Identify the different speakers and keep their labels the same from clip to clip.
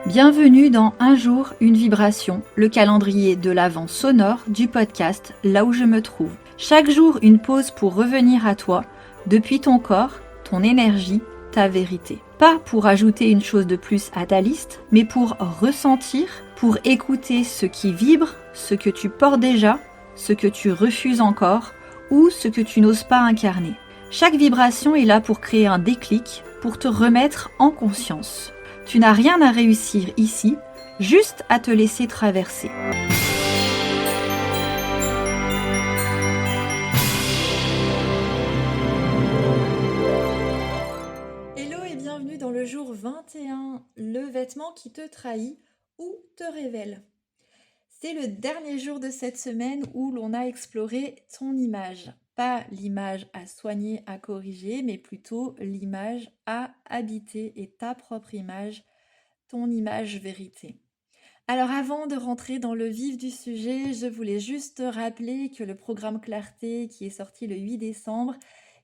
Speaker 1: Bienvenue dans Un jour, une vibration, le calendrier de l'Avent sonore du podcast Là où je me trouve. Chaque jour, une pause pour revenir à toi, depuis ton corps, ton énergie, ta vérité. Pas pour ajouter une chose de plus à ta liste, mais pour ressentir, pour écouter ce qui vibre, ce que tu portes déjà, ce que tu refuses encore ou ce que tu n'oses pas incarner. Chaque vibration est là pour créer un déclic, pour te remettre en conscience. Tu n'as rien à réussir ici, juste à te laisser traverser. Hello et bienvenue dans le jour 21, le vêtement qui te trahit ou te révèle. C'est le dernier jour de cette semaine où l'on a exploré ton image. Pas l'image à soigner, à corriger, mais plutôt l'image à habiter et ta propre image, ton image vérité. Alors avant de rentrer dans le vif du sujet, je voulais juste te rappeler que le programme Clarté qui est sorti le 8 décembre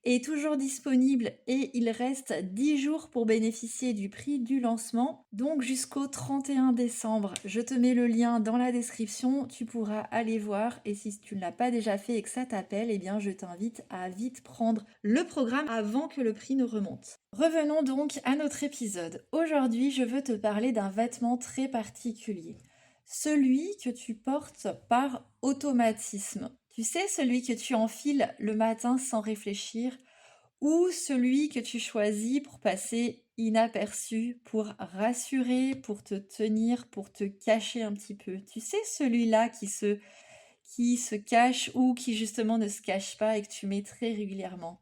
Speaker 1: est toujours disponible et il reste 10 jours pour bénéficier du prix du lancement. Donc jusqu'au 31 décembre, je te mets le lien dans la description, tu pourras aller voir et si tu ne l'as pas déjà fait et que ça t'appelle, eh bien je t'invite à vite prendre le programme avant que le prix ne remonte. Revenons donc à notre épisode. Aujourd'hui, je veux te parler d'un vêtement très particulier. Celui que tu portes par automatisme. Tu sais, celui que tu enfiles le matin sans réfléchir ou celui que tu choisis pour passer inaperçu, pour rassurer, pour te tenir, pour te cacher un petit peu. Tu sais, celui-là qui se cache ou qui justement ne se cache pas et que tu mets très régulièrement.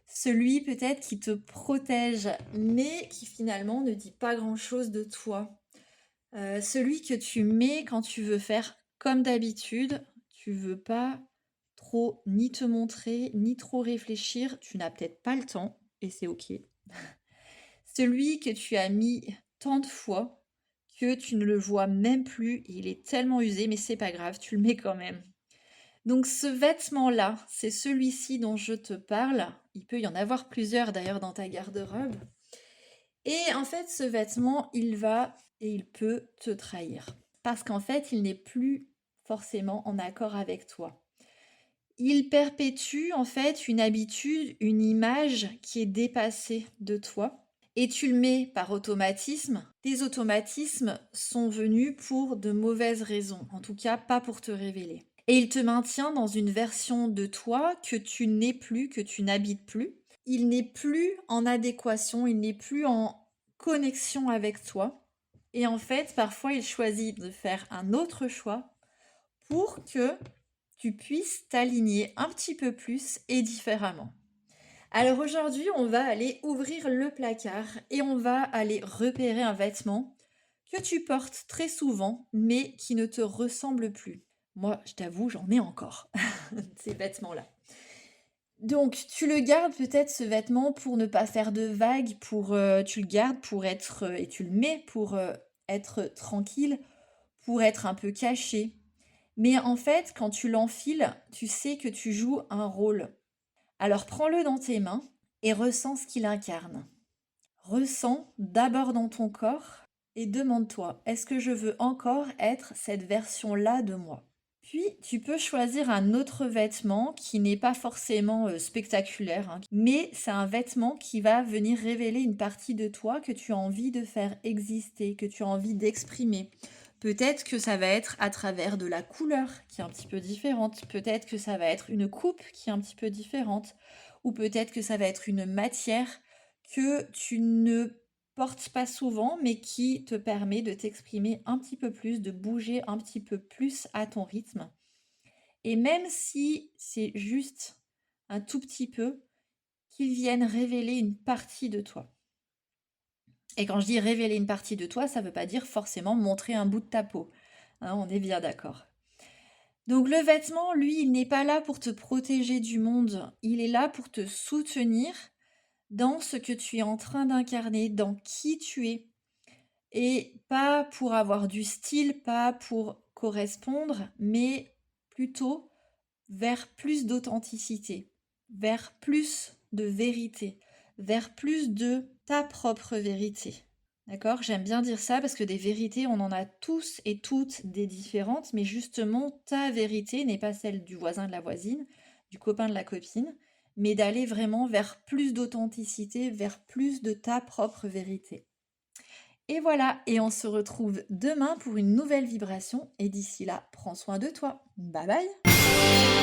Speaker 1: Celui peut-être qui te protège, mais qui finalement ne dit pas grand-chose de toi. Celui que tu mets quand tu veux faire comme d'habitude, tu veux pas trop ni te montrer, ni trop réfléchir, tu n'as peut-être pas le temps et c'est OK. Celui que tu as mis tant de fois que tu ne le vois même plus, il est tellement usé, mais c'est pas grave, tu le mets quand même. Donc ce vêtement-là, c'est celui-ci dont je te parle. Il peut y en avoir plusieurs d'ailleurs dans ta garde-robe. Et en fait, ce vêtement, il va et il peut te trahir. Parce qu'en fait, il n'est plus forcément en accord avec toi. Il perpétue en fait une habitude, une image qui est dépassée de toi. Et tu le mets par automatisme. Tes automatismes sont venus pour de mauvaises raisons, en tout cas pas pour te révéler. Et il te maintient dans une version de toi que tu n'es plus, que tu n'habites plus. Il n'est plus en adéquation, il n'est plus en connexion avec toi. Et en fait, parfois, il choisit de faire un autre choix pour que tu puisses t'aligner un petit peu plus et différemment. Alors aujourd'hui, on va aller ouvrir le placard et on va aller repérer un vêtement que tu portes très souvent mais qui ne te ressemble plus. Moi, je t'avoue, j'en ai encore, ces vêtements-là. Donc, tu le gardes peut-être ce vêtement pour ne pas faire de vagues, tu le gardes pour être, et tu le mets pour être tranquille, pour être un peu caché. Mais en fait, quand tu l'enfiles, tu sais que tu joues un rôle. Alors prends-le dans tes mains et ressens ce qu'il incarne. Ressens d'abord dans ton corps et demande-toi, est-ce que je veux encore être cette version-là de moi? Puis tu peux choisir un autre vêtement qui n'est pas forcément spectaculaire, hein, mais c'est un vêtement qui va venir révéler une partie de toi que tu as envie de faire exister, que tu as envie d'exprimer. Peut-être que ça va être à travers de la couleur qui est un petit peu différente, peut-être que ça va être une coupe qui est un petit peu différente, ou peut-être que ça va être une matière que tu ne portes pas souvent, mais qui te permet de t'exprimer un petit peu plus, de bouger un petit peu plus à ton rythme. Et même si c'est juste un tout petit peu, qu'ils viennent révéler une partie de toi. Et quand je dis révéler une partie de toi, ça ne veut pas dire forcément montrer un bout de ta peau. Hein, on est bien d'accord. Donc le vêtement, lui, il n'est pas là pour te protéger du monde, il est là pour te soutenir dans ce que tu es en train d'incarner, dans qui tu es. Et pas pour avoir du style, pas pour correspondre, mais plutôt vers plus d'authenticité, vers plus de vérité, vers plus de ta propre vérité. D'accord? J'aime bien dire ça parce que des vérités, on en a tous et toutes des différentes, mais justement, ta vérité n'est pas celle du voisin, de la voisine, du copain, de la copine, mais d'aller vraiment vers plus d'authenticité, vers plus de ta propre vérité. Et voilà, et on se retrouve demain pour une nouvelle vibration, et d'ici là, prends soin de toi. Bye bye!